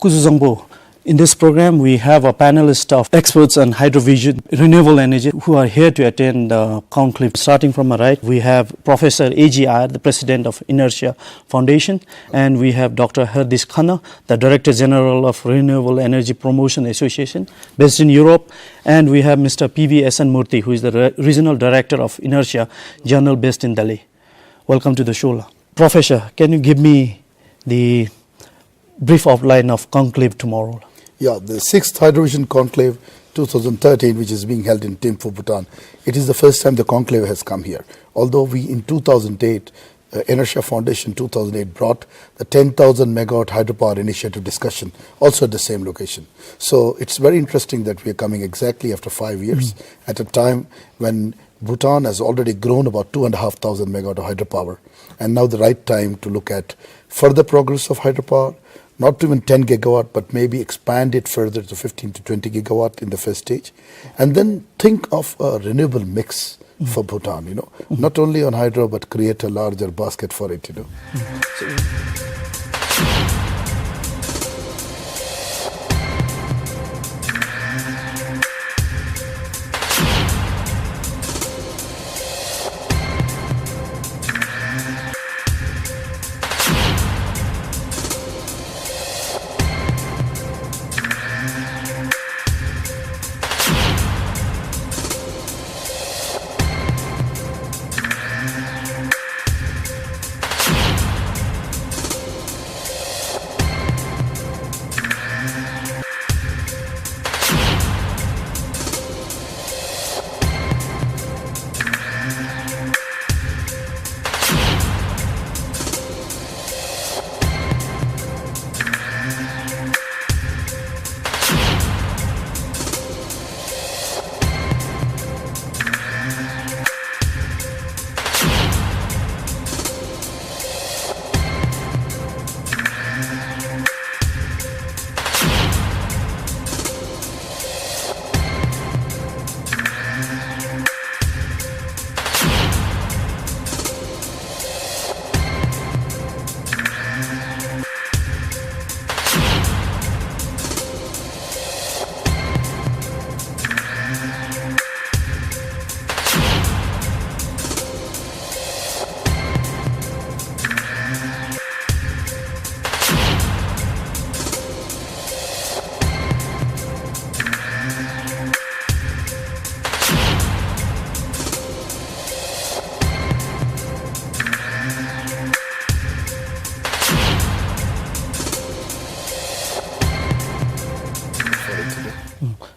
Kuzuzangbo. In this program, we have a panelist of experts on hydrovision, renewable energy, who are here to attend the conclave. Starting from my right, we have Professor A.G. Iyer, the President of ENERTIA Foundation, and we have Dr. Hardish Khanna, the Director General of Renewable Energy Promotion Association, based in Europe, and we have Mr. P.V. S.N. Murthy, who is the Regional Director of ENERTIA Journal, based in Delhi. Welcome to the show. Professor, can you give me the brief outline of conclave tomorrow? Yeah, the 6th Hydrovision Conclave 2013, which is being held in Thimphu, Bhutan. It is the first time the conclave has come here. Although we in 2008, ENERTIA Foundation 2008 brought the 10,000 megawatt hydropower initiative discussion also at the same location. So it's very interesting that we are coming exactly after 5 years at a time when Bhutan has already grown about 2,500 megawatt of hydropower. And now the right time to look at further progress of hydropower, not even 10 gigawatt, but maybe expand it further to 15 to 20 gigawatt in the first stage. And then think of a renewable mix for Bhutan, not only on hydro, but create a larger basket for it,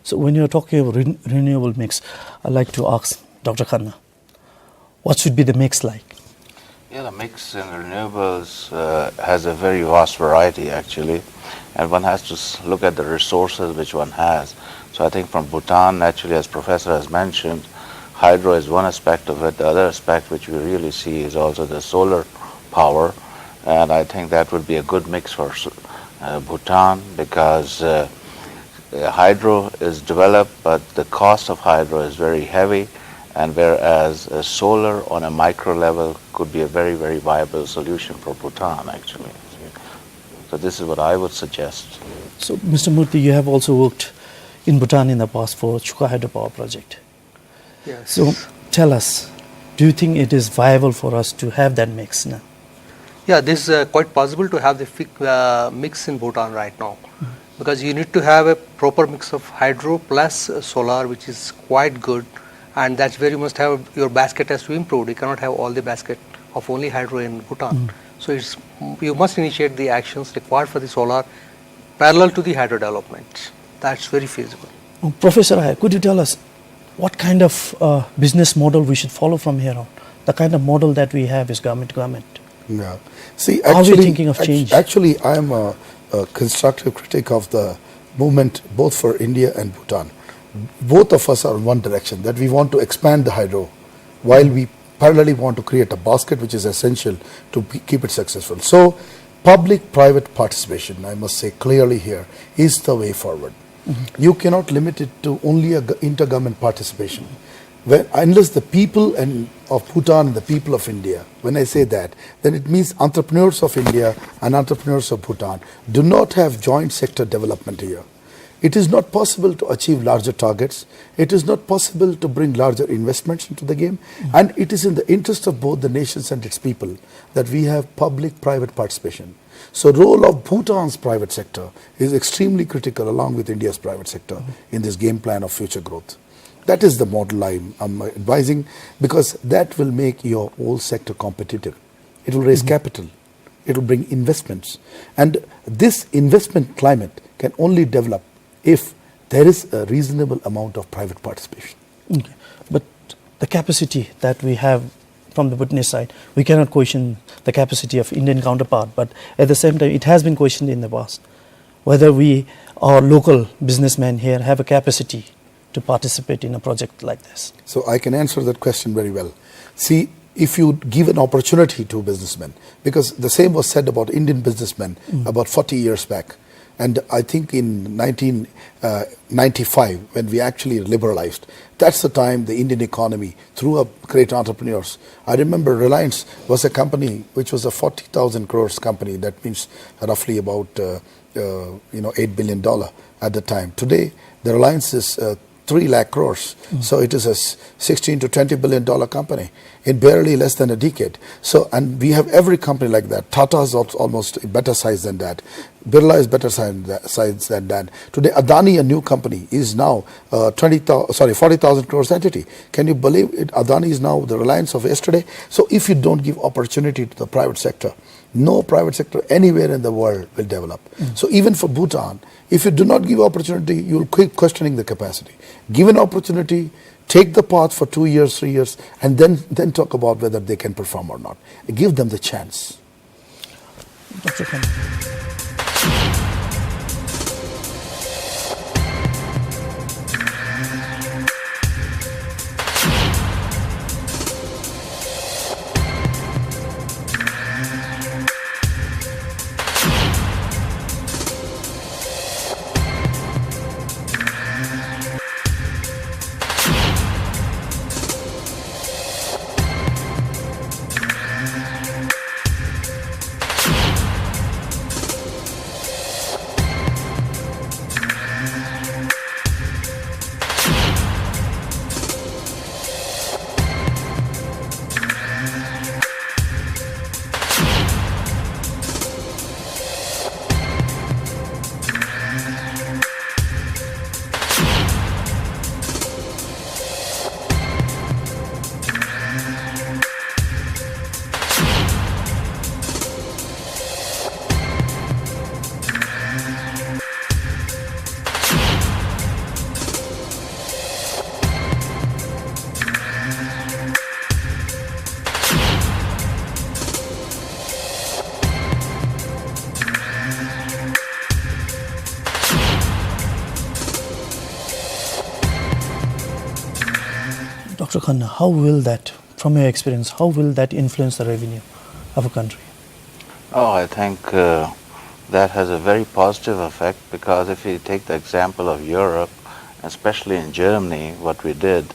So when you're talking about renewable mix, I'd like to ask Dr. Khanna, what should be the mix like? Yeah, the mix in renewables has a very vast variety actually, and one has to look at the resources which one has. So I think from Bhutan, naturally, as Professor has mentioned, hydro is one aspect of it. The other aspect which we really see is also the solar power, and I think that would be a good mix for Bhutan, because hydro is developed, but the cost of hydro is very heavy, and whereas solar on a micro level could be a very, very viable solution for Bhutan actually. So this is what I would suggest. So Mr. Murthy, you have also worked in Bhutan in the past for Chuka hydropower project. Yes. So tell us, do you think it is viable for us to have that mix now? Yeah, this is quite possible to have the mix in Bhutan right now. Because you need to have a proper mix of hydro plus solar, which is quite good, and that's where you must have your basket has to improve. You cannot have all the basket of only hydro in Bhutan. So you must initiate the actions required for the solar parallel to the hydro development. That's very feasible. Professor Iyer, could you tell us what kind of business model we should follow from here on? The kind of model that we have is government to government. Yeah. See, actually, are we thinking of change? Actually, I am a constructive critic of the movement both for India and Bhutan. Both of us are in one direction, that we want to expand the hydro while we parallelly want to create a basket which is essential to keep it successful. So public-private participation, I must say clearly here, is the way forward. You cannot limit it to only intergovernment participation. Unless the people of Bhutan and the people of India, when I say that, then it means entrepreneurs of India and entrepreneurs of Bhutan do not have joint sector development here. It is not possible to achieve larger targets. It is not possible to bring larger investments into the game. And it is in the interest of both the nations and its people that we have public-private participation. So role of Bhutan's private sector is extremely critical along with India's private sector in this game plan of future growth. That is the model I'm advising, because that will make your whole sector competitive. It will raise capital. It will bring investments. And this investment climate can only develop if there is a reasonable amount of private participation. Okay. But the capacity that we have from the Bhutanese side, we cannot question the capacity of Indian counterpart, but at the same time, it has been questioned in the past whether our local businessmen here have a capacity to participate in a project like this. So I can answer that question very well. See, if you give an opportunity to businessmen, because the same was said about Indian businessmen about 40 years back. And I think in 1995, when we actually liberalized, that's the time the Indian economy threw up great entrepreneurs. I remember Reliance was a company which was a 40,000 crores company. That means roughly about $8 billion at the time. Today, the Reliance is 3 lakh crores. So it is a 16 to $20 billion company in barely less than a decade. So, and we have every company like that. Tata is almost better size than that. Birla is better size than that. Today, Adani, a new company, is now 40,000 crores entity. Can you believe it? Adani is now the Reliance of yesterday. So if you don't give opportunity to the private sector, no private sector anywhere in the world will develop. So even for Bhutan, if you do not give opportunity, you will keep questioning the capacity. Give an opportunity, take the path for 2 years, 3 years, and then talk about whether they can perform or not. Give them the chance. Dr. Khanna. Dr. Khanna, how will that, from your experience, how will that influence the revenue of a country? Oh, I think that has a very positive effect, because if you take the example of Europe, especially in Germany, what we did,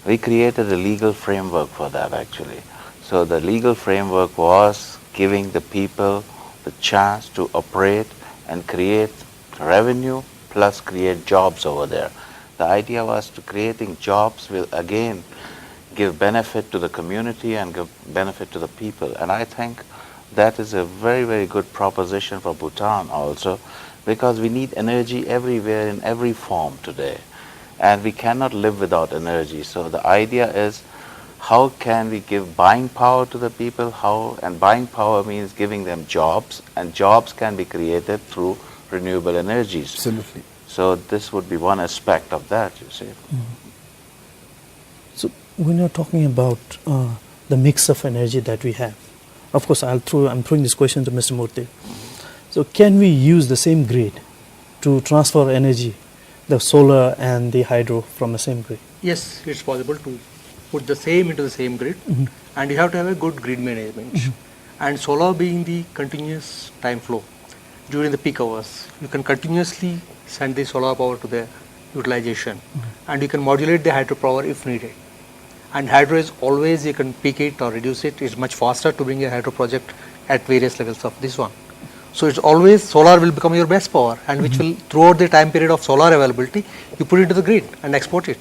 we created a legal framework for that actually. So the legal framework was giving the people the chance to operate and create revenue plus create jobs over there. The idea was to creating jobs will again give benefit to the community and give benefit to the people. And I think that is a very, very good proposition for Bhutan also, because we need energy everywhere in every form today. And we cannot live without energy. So the idea is, how can we give buying power to the people? And buying power means giving them jobs, and jobs can be created through renewable energies. Absolutely. So this would be one aspect of that, you see. So when you're talking about the mix of energy that we have, of course I'm throwing this question to Mr. Murthy. So can we use the same grid to transfer energy, the solar and the hydro, from the same grid? Yes, it's possible to put the same into the same grid, and you have to have a good grid management. And solar being the continuous time flow during the peak hours, you can continuously send the solar power to the utilization, and you can modulate the hydropower if needed. And hydro is always, you can peak it or reduce it. It's much faster to bring a hydro project at various levels of this one. So it's always solar will become your best power, and which will, throughout the time period of solar availability, you put it to the grid and export it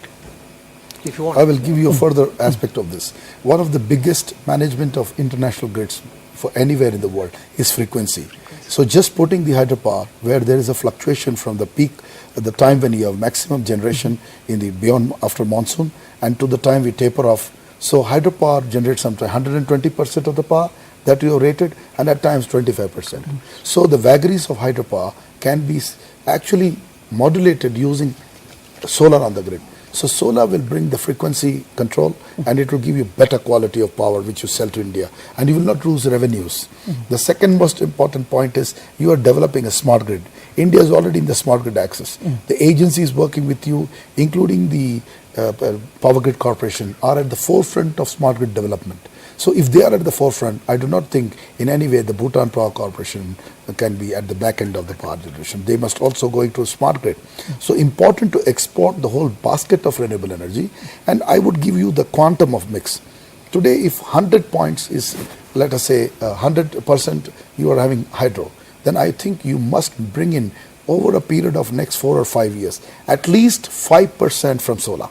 if you want. I will give you a further aspect of this. One of the biggest management of international grids for anywhere in the world is frequency. So just putting the hydropower where there is a fluctuation from the peak at the time when you have maximum generation in the beyond after monsoon and to the time we taper off. So hydropower generates sometimes 120% of the power that you have rated, and at times 25%. So the vagaries of hydropower can be actually modulated using solar on the grid. So solar will bring the frequency control, and it will give you better quality of power which you sell to India, and you will not lose revenues. The second most important point is you are developing a smart grid. India is already in the smart grid access. The agencies working with you, including the Power Grid Corporation, are at the forefront of smart grid development. So if they are at the forefront, I do not think in any way the Bhutan Power Corporation can be at the back end of the power generation. They must also go into a smart grid. So important to export the whole basket of renewable energy, and I would give you the quantum of mix. Today, if 100 points is, let us say 100% you are having hydro, then I think you must bring in over a period of next 4 or 5 years, at least 5% from solar.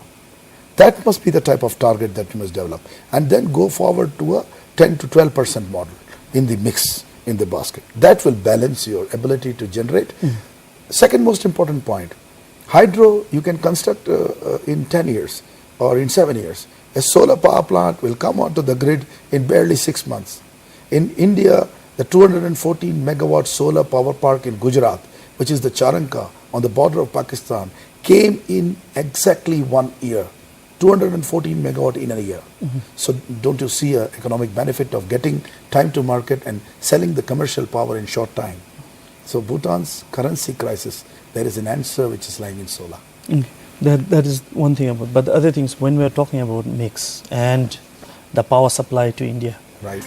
That must be the type of target that you must develop, and then go forward to a 10 to 12% model in the mix, in the basket. That will balance your ability to generate. Second most important point, hydro you can construct in 10 years or in 7 years. A solar power plant will come onto the grid in barely 6 months. In India, the 214 megawatt solar power park in Gujarat, which is the Charanka on the border of Pakistan, came in exactly 1 year. 214 megawatt in a year. So don't you see an economic benefit of getting time to market and selling the commercial power in short time? So Bhutan's currency crisis, there is an answer which is lying in solar. That is one thing about, but the other things when we are talking about mix and the power supply to India. Right.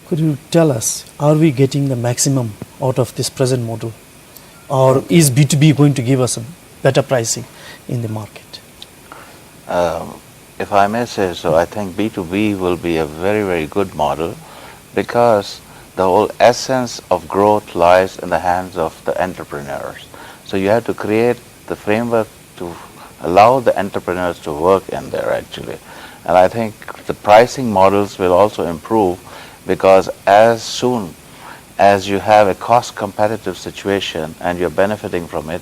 Could you tell us, are we getting the maximum out of this present model, or is B2B going to give us a better pricing in the market? If I may say so, I think B2B will be a very, very good model, because the whole essence of growth lies in the hands of the entrepreneurs. So you have to create the framework to allow the entrepreneurs to work in there actually. And I think the pricing models will also improve, because as soon as you have a cost competitive situation and you're benefiting from it,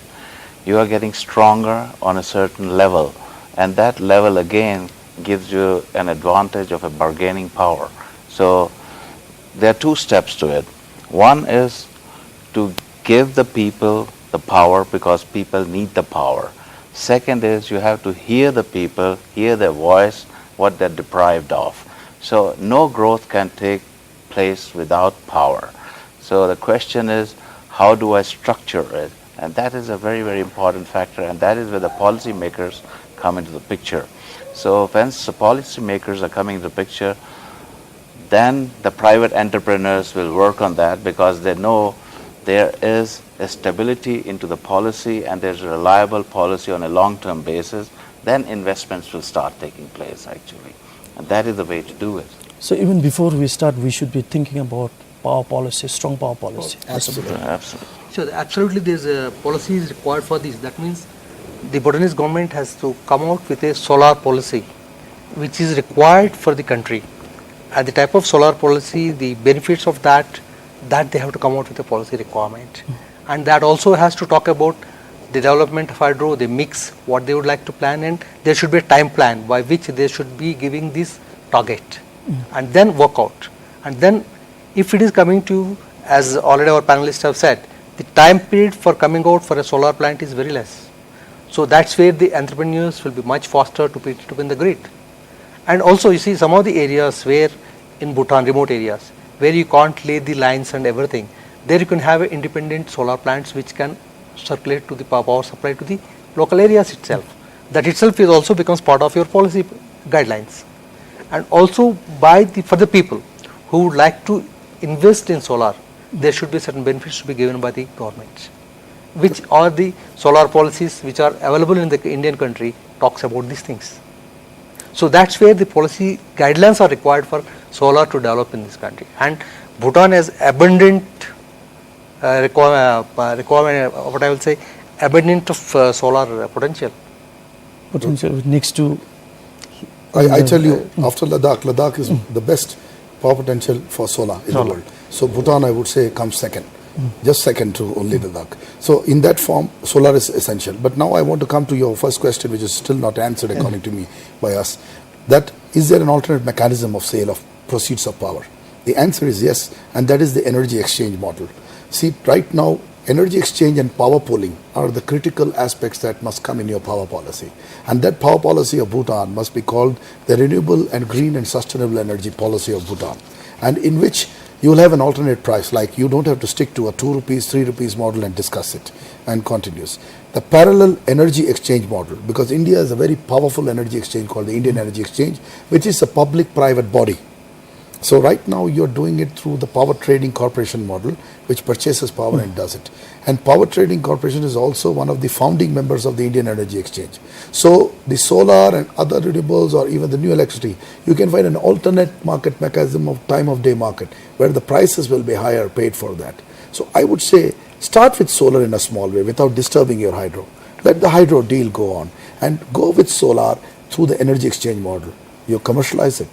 you are getting stronger on a certain level, and that level again gives you an advantage of a bargaining power. So there are two steps to it. One is to give the people the power because people need the power. Second is you have to hear the people, hear their voice, what they're deprived of. So no growth can take place without power. So the question is, how do I structure it? And that is a very, very important factor, and that is where the policy makers come into the picture. So once the policy makers are coming into the picture, then the private entrepreneurs will work on that because they know there is a stability into the policy and there's a reliable policy on a long-term basis. Then investments will start taking place actually. And that is the way to do it. So even before we start, we should be thinking about power policy, strong power policy. Absolutely. Absolutely. So absolutely there's a policy is required for this. That means the Bhutanese government has to come out with a solar policy which is required for the country. And the type of solar policy, the benefits of that they have to come out with a policy requirement. And that also has to talk about the development of hydro, the mix, what they would like to plan, and there should be a time plan by which they should be giving this target and then work out. And then if it is coming to, as already our panelists have said, the time period for coming out for a solar plant is very less. So that's where the entrepreneurs will be much faster to put it up in the grid. And also you see some of the areas where in Bhutan, remote areas, where you can't lay the lines and everything, there you can have independent solar plants which can circulate to the power supply to the local areas itself. That itself is also becomes part of your policy guidelines. And also for the people who would like to invest in solar, there should be certain benefits to be given by the government. Which are the solar policies which are available in the Indian country talks about these things. So that's where the policy guidelines are required for solar to develop in this country. And Bhutan has abundant requirement, what I will say, abundant of solar potential. Potential next to. I tell you, after Ladakh is the best power potential for solar in the world. So Bhutan, I would say, comes second. Just second to only Ladakh. So in that form, solar is essential. But now I want to come to your first question, which is still not answered according to me by us. That is there an alternate mechanism of sale of proceeds of power? The answer is yes, and that is the energy exchange model. See, right now, energy exchange and power pooling are the critical aspects that must come in your power policy. And that power policy of Bhutan must be called the Renewable and Green and Sustainable Energy Policy of Bhutan. And in which you will have an alternate price, like you don't have to stick to a 2 rupees, 3 rupees model and discuss it and continues. The parallel energy exchange model, because India has a very powerful energy exchange called the Indian Energy Exchange, which is a public-private body. So right now you're doing it through the Power Trading Corporation model, which purchases power and does it. And Power Trading Corporation is also one of the founding members of the Indian Energy Exchange. So the solar and other renewables or even the new electricity, you can find an alternate market mechanism of time of day market where the prices will be higher paid for that. So I would say start with solar in a small way without disturbing your hydro. Let the hydro deal go on and go with solar through the energy exchange model. You commercialize it.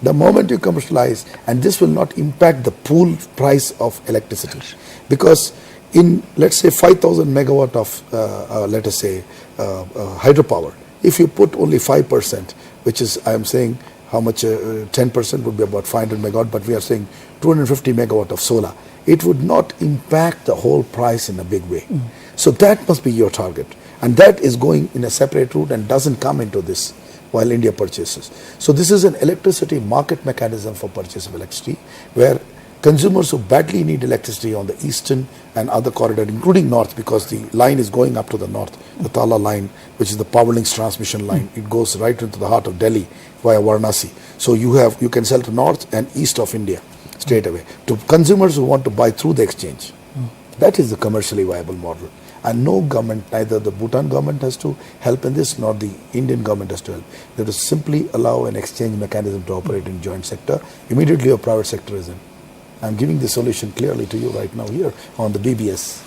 The moment you commercialize, and this will not impact the pool price of electricity, because in, let's say, 5,000 megawatt of, let us say, hydropower, if you put only 5%, which is, I am saying, how much, 10% would be about 500 megawatt, but we are saying 250 megawatt of solar, it would not impact the whole price in a big way. So that must be your target. And that is going in a separate route and doesn't come into this while India purchases. So this is an electricity market mechanism for purchase of electricity, where consumers who badly need electricity on the eastern and other corridor, including north, because the line is going up to the north, the Tala line, which is the power links transmission line, it goes right into the heart of Delhi via Varanasi. So you can sell to north and east of India straight away to consumers who want to buy through the exchange. That is the commercially viable model. And no government, neither the Bhutan government has to help in this, nor the Indian government has to help. They have to simply allow an exchange mechanism to operate in joint sector. Immediately your private sector is in. I'm giving the solution clearly to you right now here on the BBS.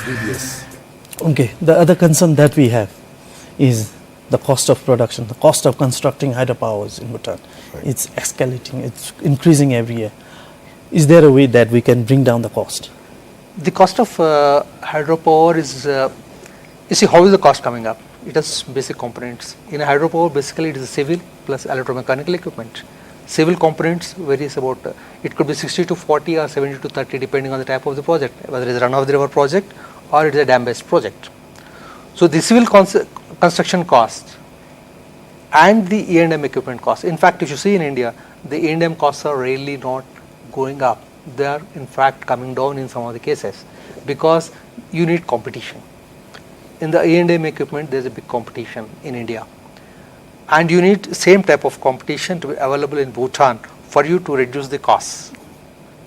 BBS. Okay, the other concern that we have is the cost of production, the cost of constructing hydropowers in Bhutan. Right. It's escalating, it's increasing every year. Is there a way that we can bring down the cost? The cost of hydropower is, you see, how is the cost coming up? It has basic components. In a hydropower, basically it is a civil plus electromechanical equipment. Civil components varies about, it could be 60 to 40 or 70 to 30 depending on the type of the project, whether it is a run-of-the-river project or it is a dam-based project. So the civil construction cost and the E&M equipment cost. In fact, if you see in India, the E&M costs are really not going up. They are in fact coming down in some of the cases because you need competition. In the E&M equipment, there is a big competition in India. And you need same type of competition to be available in Bhutan for you to reduce the costs.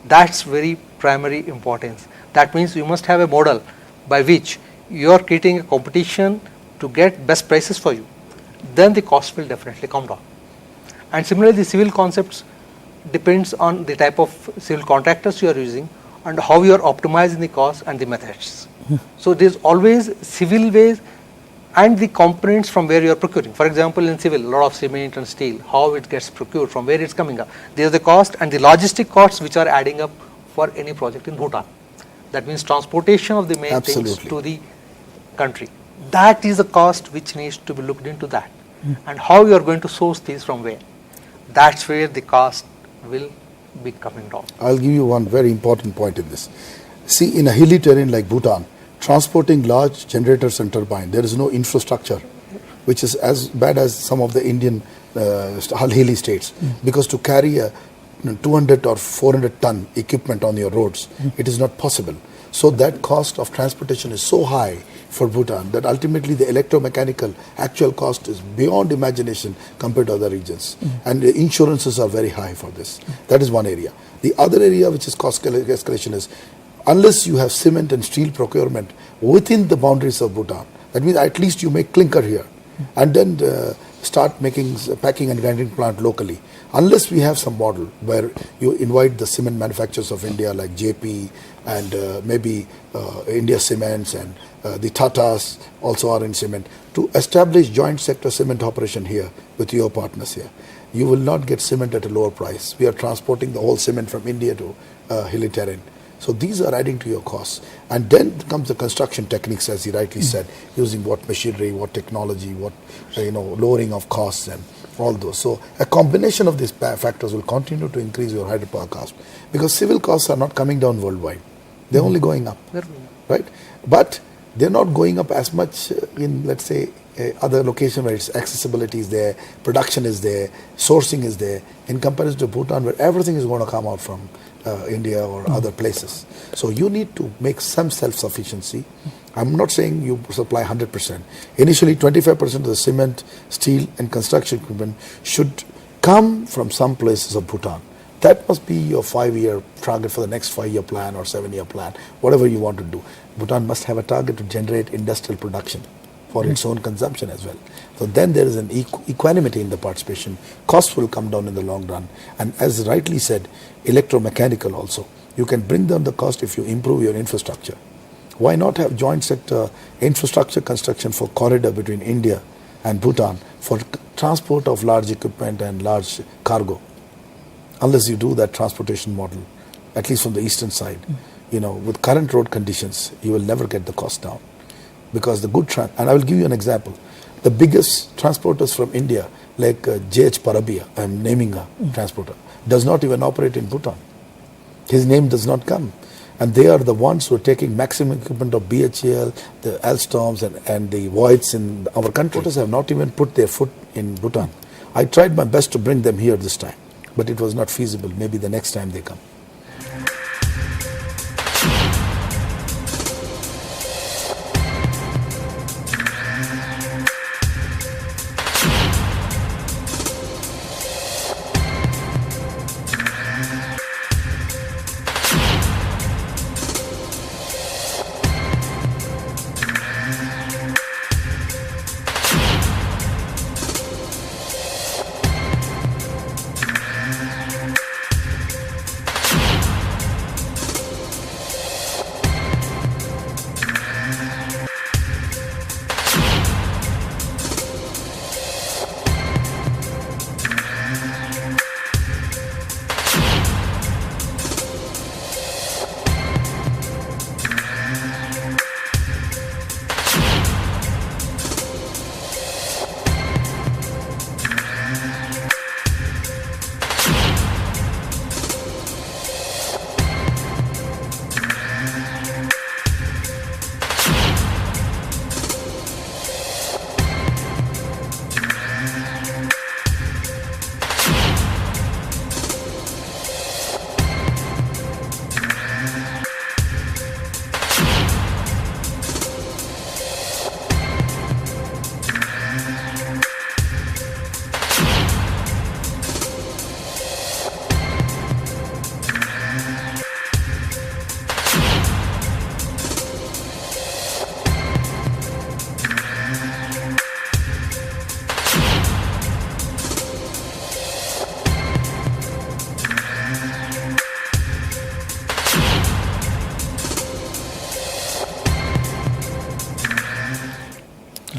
That's very primary importance. That means you must have a model by which you are creating a competition to get best prices for you. Then the cost will definitely come down. And similarly, the civil concepts depends on the type of civil contractors you are using and how you are optimizing the cost and the methods. So there is always civil ways and the components from where you are procuring. For example, in civil, a lot of cement and steel, how it gets procured, from where it's coming up. There is the cost and the logistic costs which are adding up for any project in Bhutan. That means transportation of the main things to the country. That is the cost which needs to be looked into that. And how you are going to source these from where. That's where the cost will be coming down. I'll give you one very important point in this. See, in a hilly terrain like Bhutan, transporting large generators and turbines, there is no infrastructure, which is as bad as some of the Indian hilly states. Because to carry a 200 or 400 ton equipment on your roads, it is not possible. So that cost of transportation is so high for Bhutan that ultimately the electromechanical actual cost is beyond imagination compared to other regions. And the insurances are very high for this. That is one area. The other area which is cost escalation is unless you have cement and steel procurement within the boundaries of Bhutan, that means at least you make clinker here and then start making packing and grinding plant locally. Unless we have some model where you invite the cement manufacturers of India like JP and maybe India Cements and the Tatas also are in cement to establish joint sector cement operation here with your partners here. You will not get cement at a lower price. We are transporting the whole cement from India to hilly terrain. So these are adding to your costs. And then comes the construction techniques, as you rightly said, using what machinery, what technology, what lowering of costs and all those. So a combination of these factors will continue to increase your hydropower cost because civil costs are not coming down worldwide. They're only going up, right? But they're not going up as much in, let's say, other location where its accessibility is there, production is there, sourcing is there, in comparison to Bhutan where everything is going to come out from India or other places. So you need to make some self-sufficiency. I'm not saying you supply 100%. Initially, 25% of the cement, steel and construction equipment should come from some places of Bhutan. That must be your 5-year target for the next 5-year plan or 7-year plan, whatever you want to do. Bhutan must have a target to generate industrial production for its own consumption as well. So then there is an equanimity in the participation. Costs will come down in the long run. And as rightly said, electromechanical also. You can bring down the cost if you improve your infrastructure. Why not have joint sector infrastructure construction for corridor between India and Bhutan for transport of large equipment and large cargo? Unless you do that transportation model, at least from the eastern side, with current road conditions, you will never get the cost down. Because the good, and I will give you an example. The biggest transporters from India, like J.H. Parabia, I'm naming a transporter, does not even operate in Bhutan. His name does not come. And they are the ones who are taking maximum equipment of BHEL, the Alstoms and the Voights in our country. Transporters have not even put their foot in Bhutan. I tried my best to bring them here this time, but it was not feasible. Maybe the next time they come.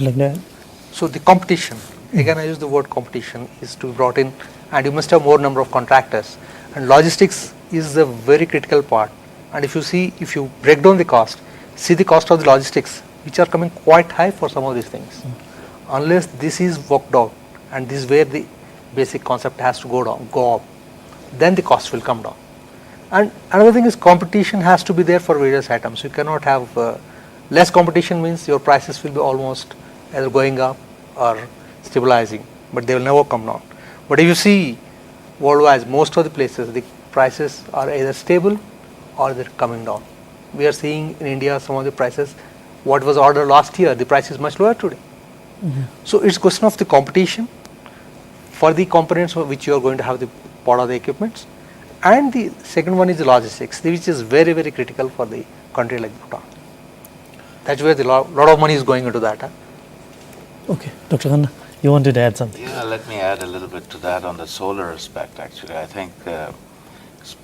you like that? So the competition, again I use the word competition, is to be brought in, and you must have more number of contractors, and logistics is a very critical part. And if you break down the cost, see the cost of the logistics, which are coming quite high for some of these things. Unless this is worked out, and this is where the basic concept has to go up, then the cost will come down. And another thing is competition has to be there for various items. You cannot have less competition means your prices will be almost either going up or stabilizing, but they will never come down. But if you see worldwide, most of the places, the prices are either stable or they're coming down. We are seeing in India some of the prices, what was ordered last year, the price is much lower today. So it's question of the competition for the components of which you are going to have the part of the equipments. And the second one is the logistics, which is very, very critical for the country like Bhutan. That's where the lot of money is going into that. Huh? Okay, Dr. Khanna, you wanted to add something? Yeah, let me add a little bit to that on the solar aspect actually. I think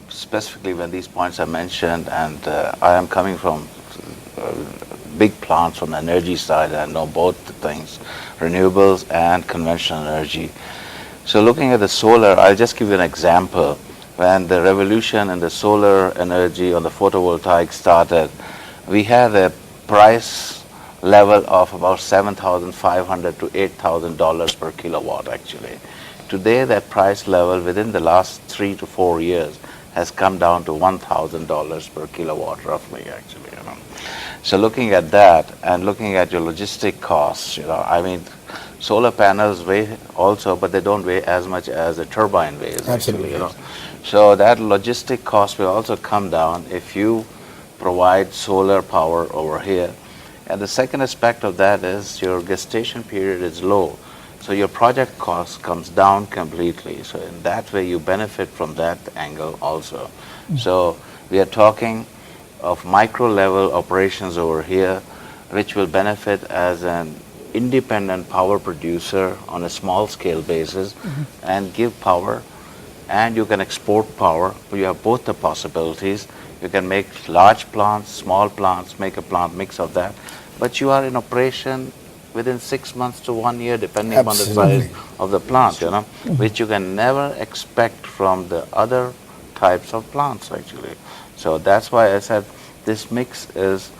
specifically when these points are mentioned, and I am coming from big plants from the energy side, I know both the things, renewables and conventional energy. So looking at the solar, I'll just give you an example. When the revolution in the solar energy on the photovoltaic started, we had a price level of about $7,500 to $8,000 per kilowatt actually. Today that price level within the last 3 to 4 years has come down to $1,000 per kilowatt roughly actually. You know. So looking at that and looking at your logistic costs, you know, I mean solar panels weigh also, but they don't weigh as much as a turbine weighs actually, you know. So that logistic cost will also come down if you provide solar power over here. And the second aspect of that is your gestation period is low. So your project cost comes down completely. So in that way you benefit from that angle also. So we are talking of micro level operations over here, which will benefit as an independent power producer on a small scale basis and give power, and you can export power. You have both the possibilities. You can make large plants, small plants, make a plant mix of that, but you are in operation within 6 months to 1 year depending upon the size of the plant, you know, which you can never expect from the other types of plants actually. So that's why I said this mix is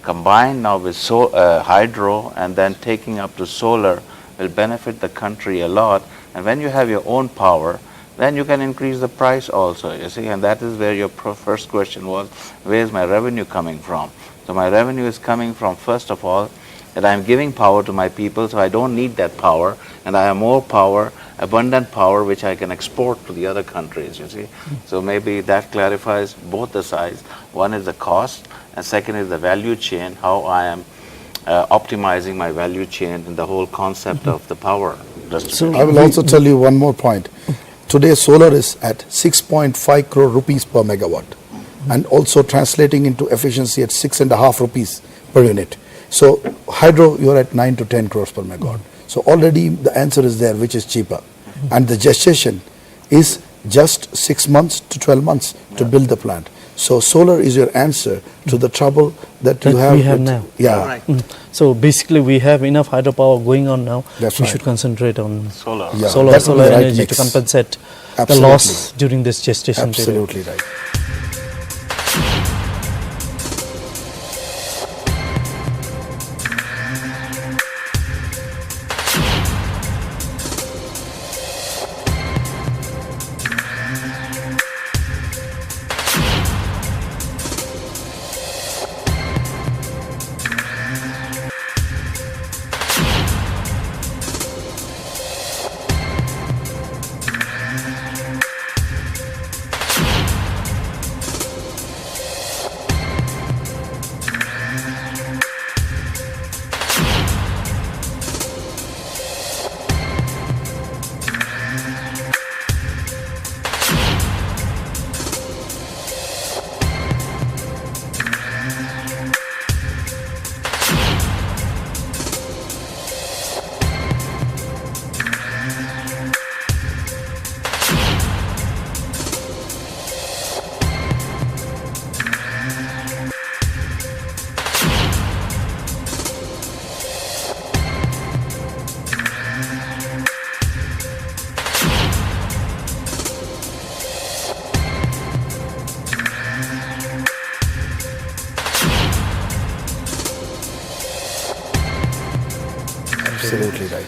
combined now with hydro and then taking up to solar will benefit the country a lot. And when you have your own power, then you can increase the price also, you see, and that is where your first question was, where is my revenue coming from? So my revenue is coming from, first of all, that I am giving power to my people, so I don't need that power, and I have more power, abundant power, which I can export to the other countries, you see. So maybe that clarifies both the sides. One is the cost, and second is the value chain, how I am optimizing my value chain in the whole concept of the power. So I will also tell you one more point. Today solar is at 6.5 crore rupees per megawatt, and also translating into efficiency at 6.5 rupees per unit. So hydro, you're at 9 to 10 crores per megawatt. So already the answer is there, which is cheaper. And the gestation is just 6 months to 12 months to build the plant. So solar is your answer to the trouble that you have. We have now. Yeah. Right. So basically we have enough hydropower going on now. That's we right. should concentrate on Solar. Yeah. solar That will be the right energy mix. to compensate the Absolutely. loss during this gestation period. Absolutely right. Absolutely right.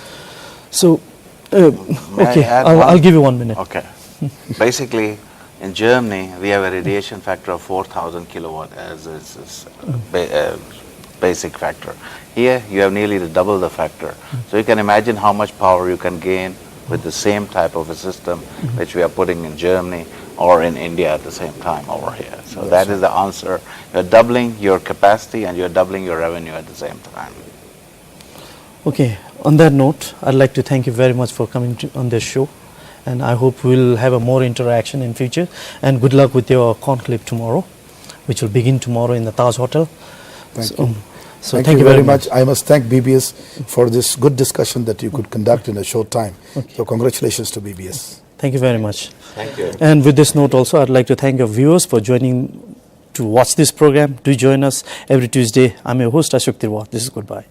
So, May I okay, add I'll one? give you 1 minute. Okay. Basically, in Germany, we have a radiation factor of 4,000 kilowatt as is basic factor. Here, you have nearly double the factor. So you can imagine how much power you can gain with the same type of a system which we are putting in Germany or in India at the same time over here. So that is the answer. You're doubling your capacity and you're doubling your revenue at the same time. Okay, on that note, I'd like to thank you very much for coming on this show, and I hope we'll have a more interaction in future, and good luck with your conclave tomorrow, which will begin tomorrow in the Taj Hotel. Thank you. So thank you very much. I must thank BBS for this good discussion that you could conduct in a short time. Okay. So congratulations to BBS. Thank you very much. Thank you. And with this note also, I'd like to thank our viewers for joining to watch this program. Do join us every Tuesday. I'm your host, Ashok Tirwa. This is goodbye.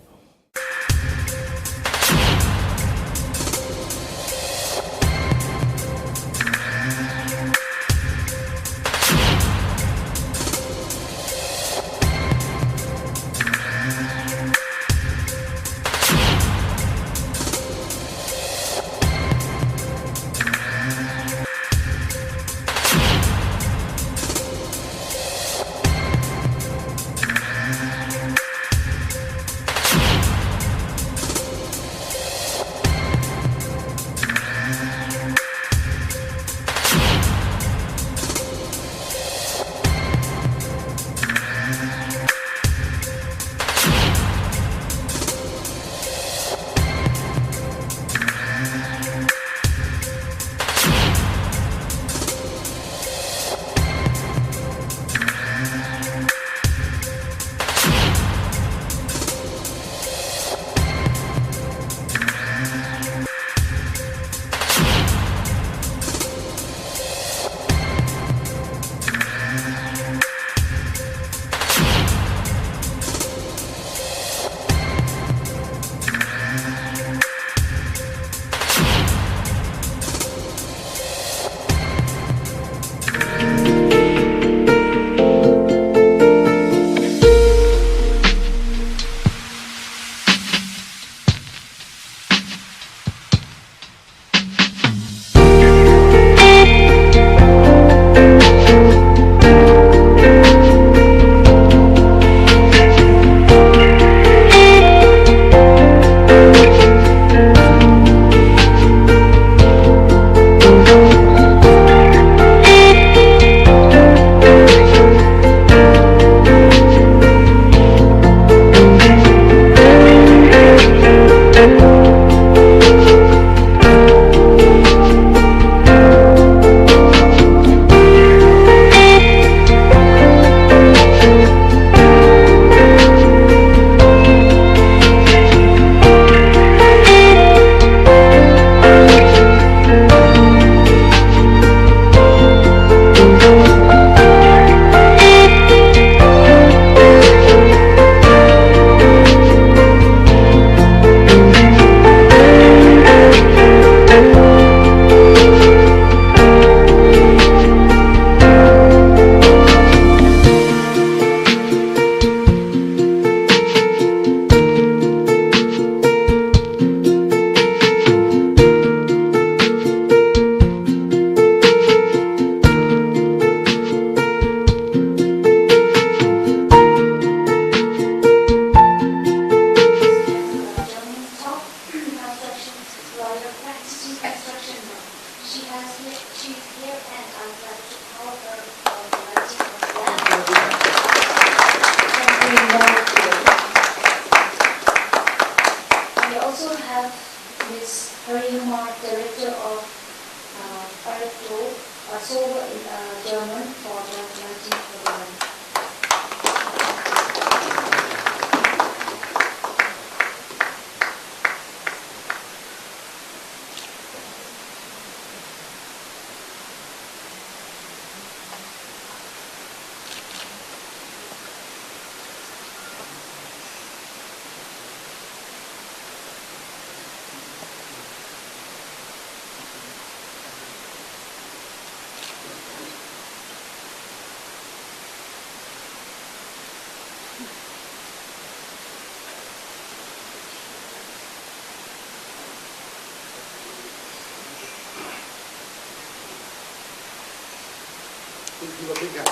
Please give a big hand.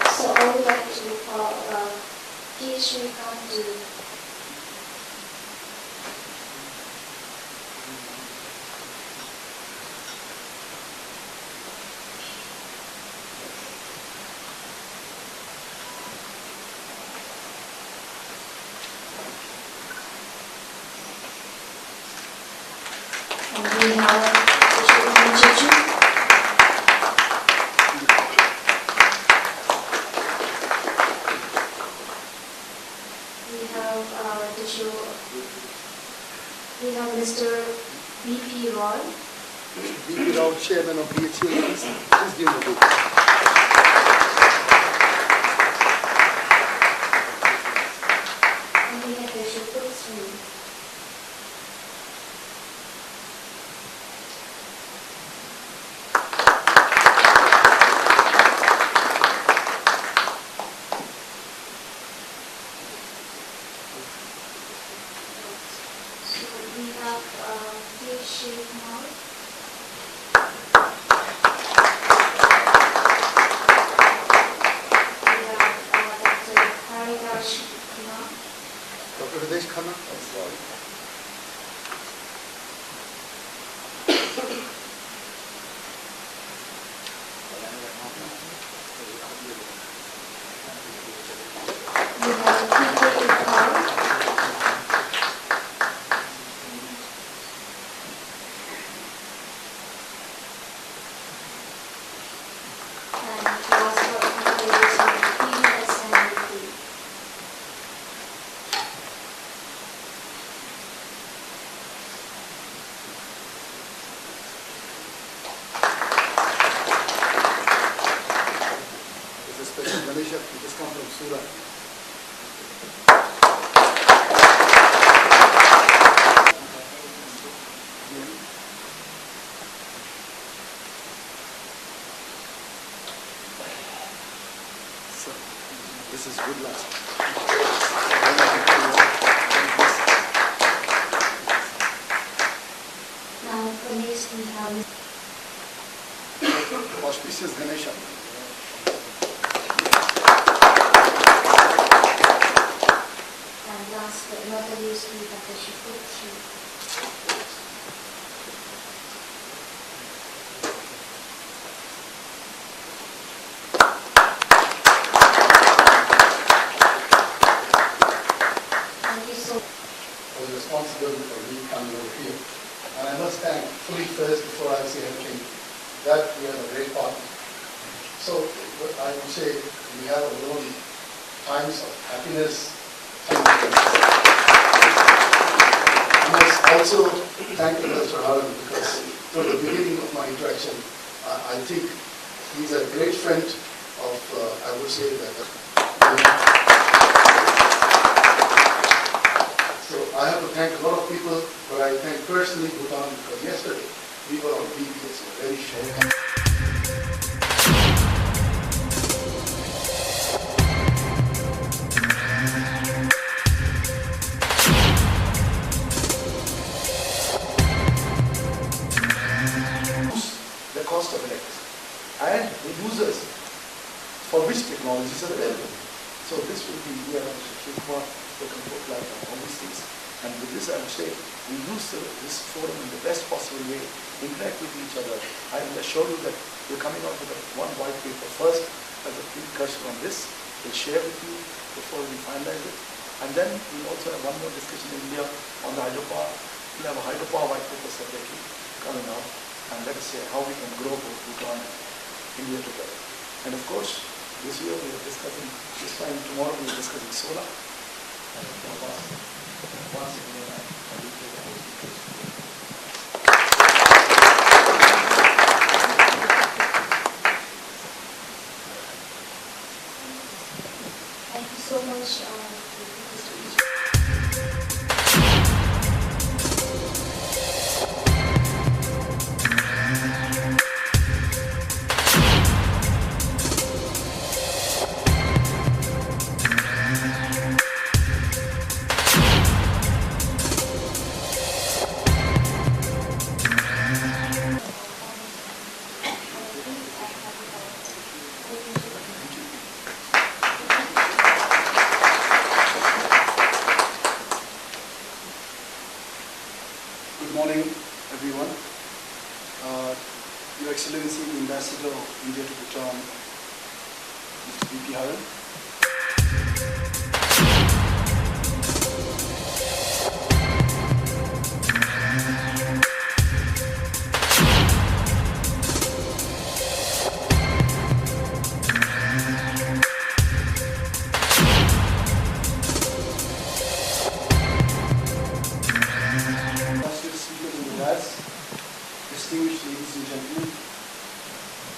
So I would like to call PhD to and we have Jeju. We have Mr. B.P. Roy. B.P. Rao, Chairman of BHA, please give him a big And we have Ashok Sri. So we have PhD Kumar. We have Dr. Haridash Kumar. Dr. Hitesh Khanna. We have P.K. Paul. And last but not least, BBS and REPA. This is special Malaysia. We just come from Surat. So, this is good luck. Now for next we have Auspicious Ganesha. and last but not the least we have the Shukut. Thank you so much. Was responsible for me coming over here. And I must thank fully first before I say anything that we are a great partner. So I would say we have our own times of happiness. I must also thank Mr. Harlan because from the beginning of my interaction, I think he's a great friend of, I would say that. So I have to thank a lot of people, but I thank personally Bhutan because yesterday we were on BBS for very short time. The cost of electricity and the users for which technologies are available. So this will be here on Tirwa, the control platform, all these things. And with this, I would say, we use this forum in the best possible way, interact with each other. I will assure you that we're coming out with one white paper first as a precursor on this. We'll share with you before we finalize it. And then we'll also have one more discussion in India on the hydropower. We'll have a hydropower white paper separately coming out. And let us say how we can grow both Bhutan and India together. And of course, this year we are discussing, this time tomorrow we are discussing solar. And once again, I will take a whole Thank you so much for this speech.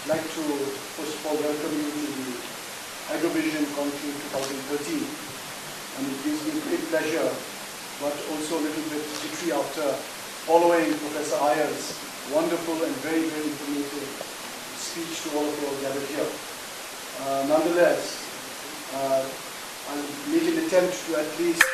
like to first of all welcome you to the Hydrovision Conclave 2013, and it gives me great pleasure, but also a little bit jittery after following Professor Iyer's wonderful and very, very informative speech to all of you all gathered here. Nonetheless, I'll make an attempt to at least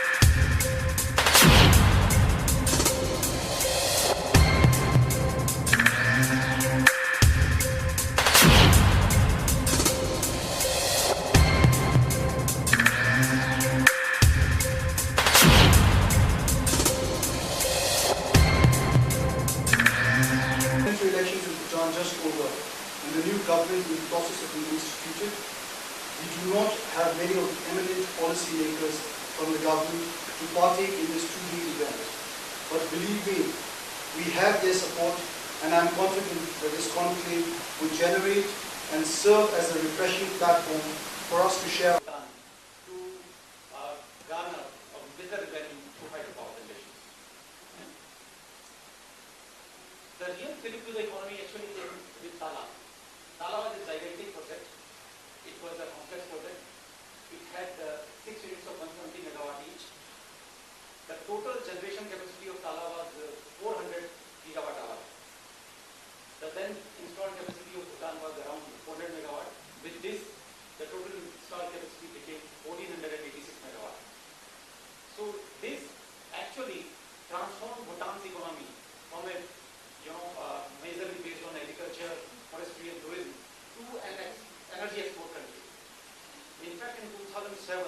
elections in Bhutan just over, and the new government in the process of being instituted. We do not have many of the eminent policymakers from the government to partake in this two-day event. But believe me, we have their support, and I'm confident that this conclave will generate and serve as a refreshing platform for us to share. To garner a bigger revenue to hydropower generation. The real fillip to the economy actually came with Tala. Tala was a gigantic project. It was a complex project. It had 6 units of 120 megawatt each. The total generation capacity of Tala was 400 gigawatt hour. The then installed capacity of Bhutan was around 400 megawatt. With this, the total installed capacity became 1486 megawatt. So this actually transformed Bhutan's economy from a majorly based on agriculture, forestry and tourism to an energy export country. In fact, in 2007,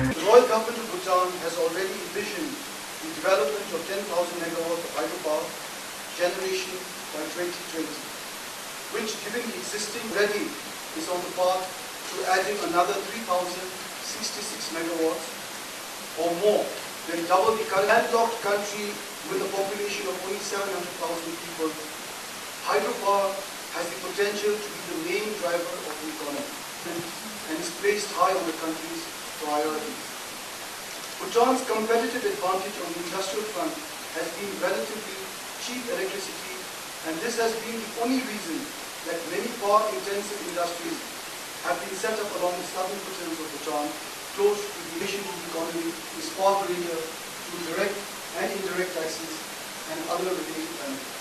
the Royal Government of Bhutan has already envisioned the development of 10,000 megawatts of hydropower generation by 2020, which, given the existing ready, is on the path to adding another 3,066 megawatts or more, then double the current landlocked country with a population of only 700,000 people. Hydropower has the potential to be the main driver of the economy and is placed high on the country's priorities. Bhutan's competitive advantage on the industrial front has been relatively cheap electricity, and this has been the only reason that many power-intensive industries have been set up along the southern foothills of Bhutan, close to the emission to the economy is far greater through direct and indirect taxes and other related benefits.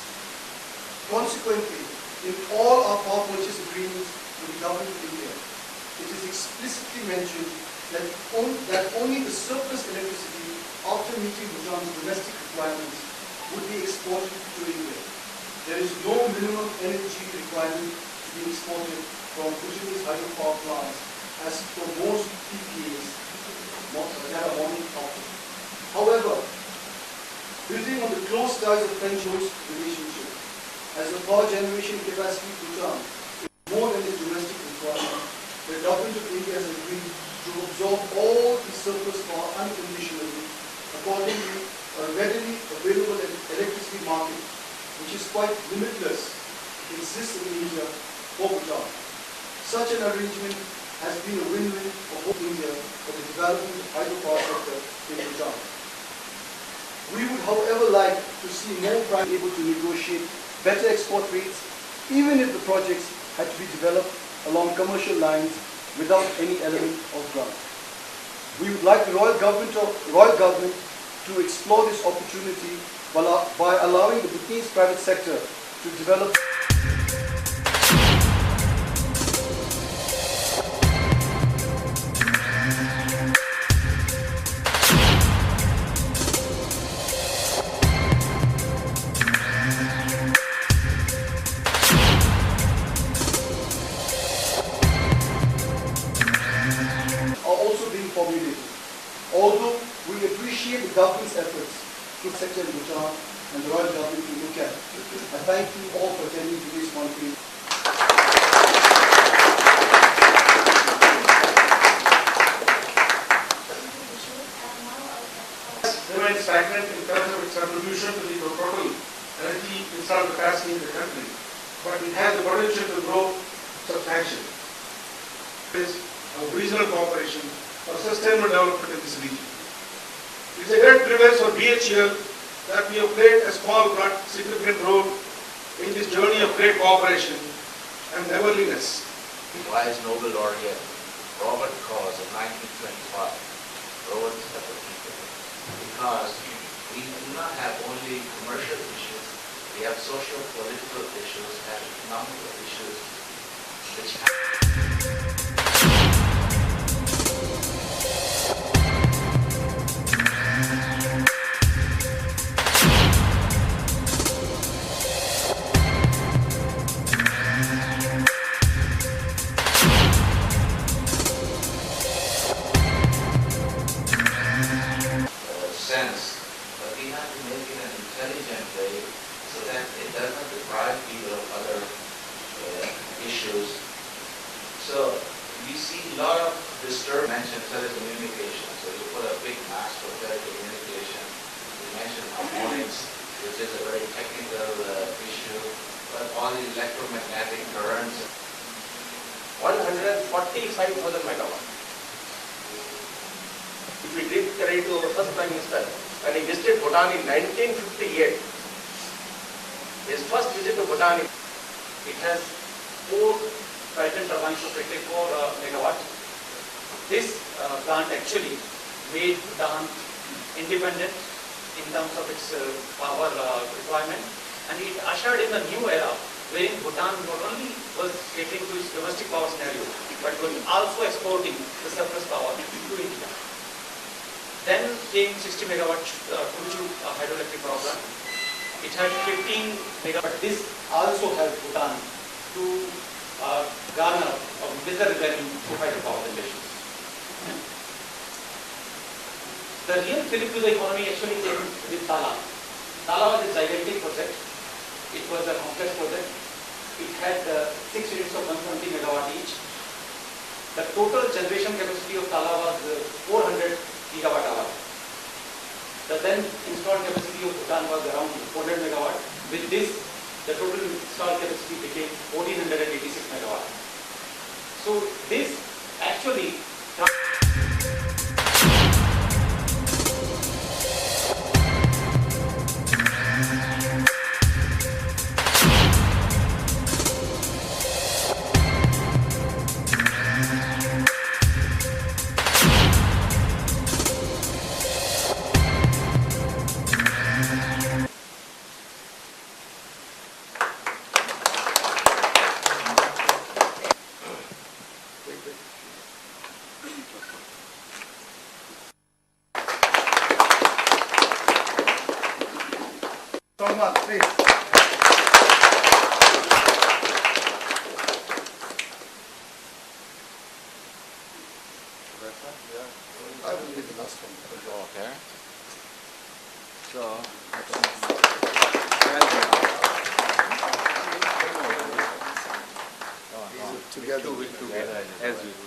Consequently, in all our power purchase agreements with the government of India, it is explicitly mentioned that only the surplus electricity after meeting Bhutan's domestic requirements would be exported to India. There is no minimum energy requirement to be exported from Bhutanese hydropower plants as for most PPAs that are on offer. However, building on the close ties of French-host relationship, as the power generation capacity of Bhutan is more than its domestic requirement, the government of India has agreed to absorb all the surplus power unconditionally, according to a readily available electricity market, which is quite limitless, exists in India for Bhutan. Such an arrangement has been a win-win for both India for the development of hydropower sector in Bhutan. We would, however, like to see more prime able to negotiate better export rates, even if the projects had to be developed along commercial lines without any element of grant. We would like the Royal Government to explore this opportunity by allowing the Bhutanese private sector to develop Although we appreciate the government's efforts to sector in Bhutan and the Royal Government to look at, I thank you all for attending today's conference. Remain stagnant in terms of its contribution of regional cooperation for sustainable development in this region. It is a great privilege for BHEL that we have played a small but significant role in this journey of great cooperation and neighborliness. Why is Nobel laureate Robert cause in 1925 Robert of the people? Because we do not have only commercial issues, we have social, political issues and economical issues which sense, but we have to make it an intelligent way so that it does not deprive people of other issues. So we see a lot of disturbance. Mentioned telecommunication, so you put a big mask for telecommunication. You mentioned harmonics, which is a very technical issue, but all the electromagnetic currents. 145,000 megawatts. If we give credit to our first Prime Minister, when he visited Bhutan in 1958, his first visit to Bhutan, it has 4 Titan turbines of 24 megawatts. This plant actually made Bhutan independent in terms of its power requirement, and it ushered in a new era wherein Bhutan not only was catering to its domestic power scenario, but was also exporting the surplus power to India. Then came 60 megawatt Thimphu hydroelectric power plant. It had 15 megawatt. This also helped Bhutan to garner a bigger revenue through hydropower generation. The real fillip to the economy actually came with Tala. Tala was a gigantic project. It was a complex project. It had 6 units of 120 megawatt each. The total generation capacity of Tala was 400 gigawatt hour. The then installed capacity of Bhutan was around 400 megawatt. With this, the total installed capacity became 1486 megawatt. So this actually Salman, please. I will be the last one. Okay. So, Together. as usual.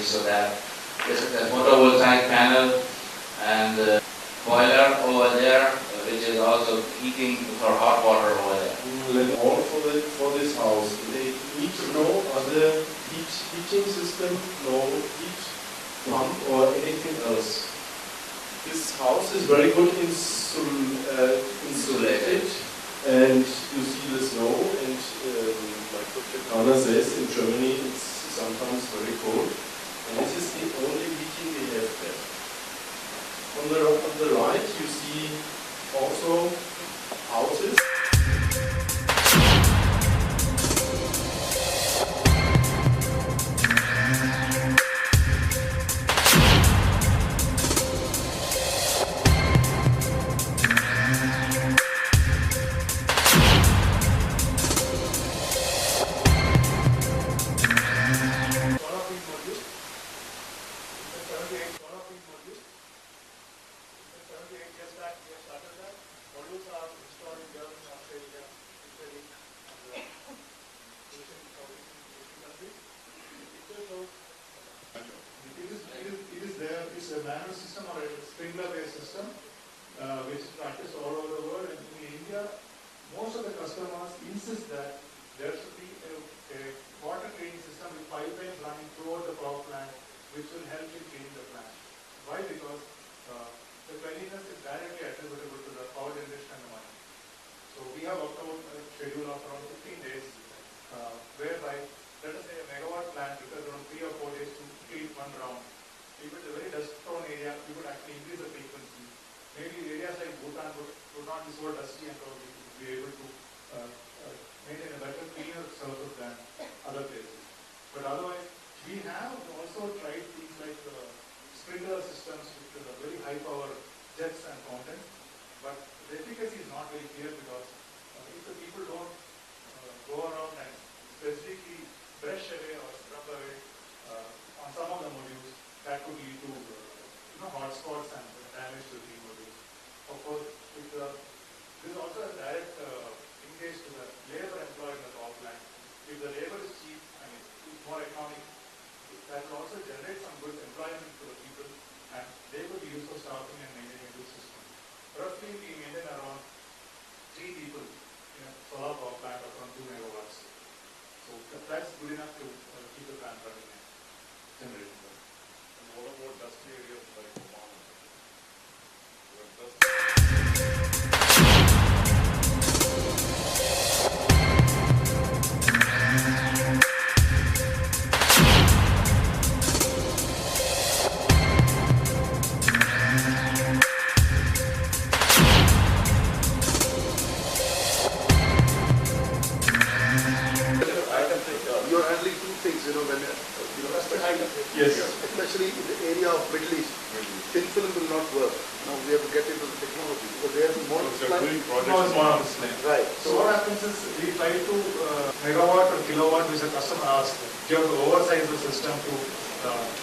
So that this is a photovoltaic panel and the boiler over there, which is also heating for hot water over there. All for this house. They need no other heating system, no heat pump or anything else. This house is very good insulated, and you see the snow. And like Dr. Kana says, in Germany it's sometimes very cold, and this is the only heating we have there. On the right, you see also houses. It's a manual system or a sprinkler-based system, which is practiced all over the world. And in India, most of the customers insist that there should be a water cleaning system with pipelines running throughout the power plant, which will help in cleaning the plant. Why? Because the cleanliness is directly attributable to the power generation and the mining. So we have worked out a schedule of around 15 days, whereby, let us say, a megawatt plant requires around 3 or 4 days to clean one round. If it's a very dust-prone area, we would actually increase the frequency. Maybe areas like Bhutan would not be so dusty and probably would be able to maintain a better, cleaner surface than other places. But otherwise, we have also tried things like sprinkler systems with very high power jets and fountains, but the efficacy is not very clear because if the people don't go around and specifically brush away or scrub away on some of the modules, that could lead to hot spots and damage to the modules. Of course, this also has direct linkage to the labor employed in the power plant. If the labor is cheap and it's more economic, that will also generate some good employment to the people, and they could be used for staffing and maintaining a good system. Roughly, we maintain around 3 people in a solar power plant of around 2 megawatts. So that's good enough to keep the plant running and generating. What about dusty areas like Oman? You're handling two things, when Yes. especially in the area of Middle East. Thin film will not work. Now we have to get into the technology because they have more. Right. So what happens is we try to megawatt or kilowatt which the customer asks. You have to oversize the system to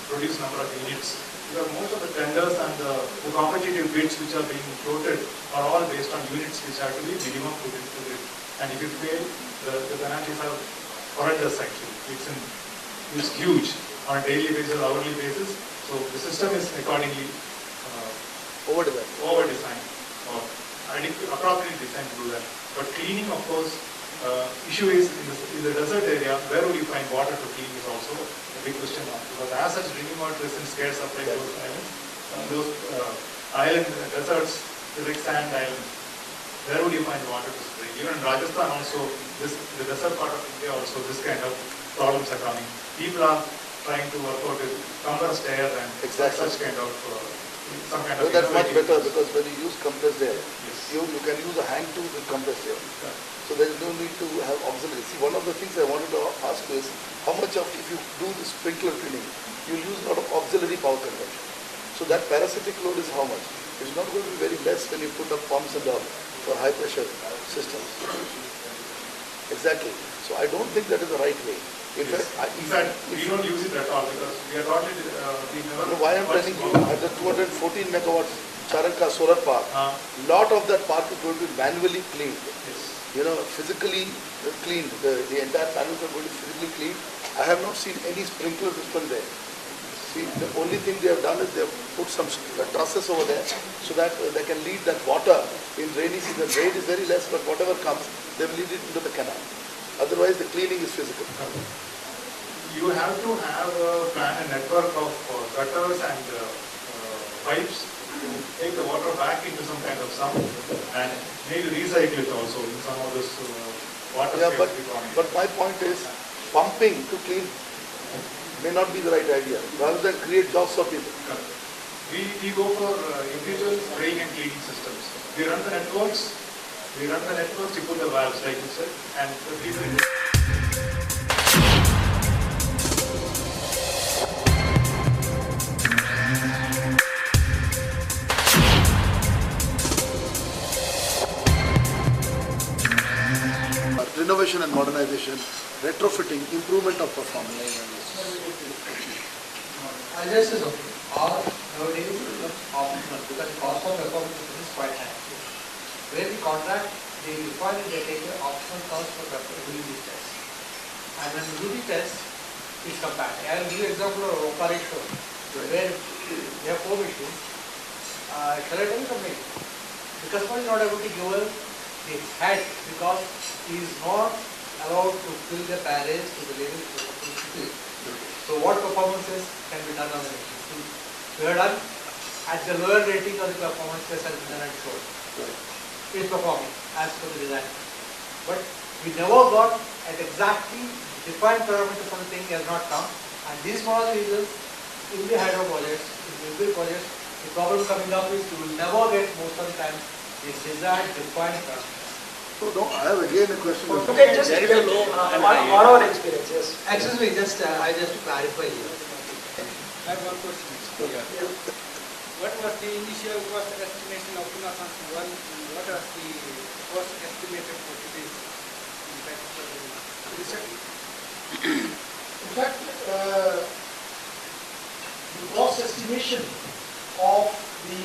produce number of units. Because most of the tenders and the competitive bids which are being floated are all based on units which have to be minimum put into the grid. And if you fail, the penalties are horrendous actually. It's huge on a daily basis, hourly basis. So the system is accordingly over-designed or appropriately designed to do that. But cleaning, of course, issue is in the desert area, where would you find water to clean is also a big question mark. Because as such, drinking water is in scarce supply in those islands. Those island deserts, like sand islands, where would you find water to spray? Even in Rajasthan also, the desert part of India also, this kind of problems are coming. People are trying to work out with compressed air and such kind of some kind of. That's much better because when you use compressed air, you can use a hang tool with compressed air. So there is no need to have auxiliary. See, one of the things I wanted to ask you is how much of, if you do the sprinkler cleaning, you'll use a lot of auxiliary power consumption. So that parasitic load is how much? It's not going to be very less when you put up pumps and all for high pressure systems. Exactly. So I don't think that is the right way. In fact, we don't use it at all because we are not. We never. Why I'm telling you, at the 214 megawatts Charanka solar park, lot of that park is going to be manually cleaned. Physically cleaned. The entire panels are going to be physically cleaned. I have not seen any sprinkler system there. See, the only thing they have done is they have put some trusses over there so that they can lead that water in rainy season. Rain is very less, but whatever comes, they will lead it into the canal. Otherwise, the cleaning is physical. You have to have a network of gutters and pipes to take the water back into some kind of sump and maybe recycle it also in some of this water. Yeah, but my point is pumping to clean may not be the right idea, rather than create jobs for people. We go for individual spraying and cleaning systems. We run the networks, you put the valves like you said, and the people. Renovation and modernization, retrofitting, improvement of performance. This is okay. Or nowadays it becomes optional because the cost of performance is quite high. Where the contract, they require that they take an optional cost for doing these tests. And when you do the test, it's compared. I will give you an example of operation where we have 4 machines. Shall I tell you something? The customer is not able to give us the head because he is not allowed to fill the barrels to the level to. So what performances can be done on the machine? We are done at the lower rating of the performance test has been done and shown. It is performing as per the design. But we never got at exactly defined parameters for the thing has not come. And these small reasons in the hydro projects, in the nuclear projects, the problem coming up is you will never get most of the time the desired defined parameters. So no, I have again a question. Okay, just there is a low on our experience, yes. Excuse me, just to clarify here. I have one question. What was the initial cost estimation of Punasan 1 and what was the cost estimated for today's impact for the research? In fact, the cost estimation of the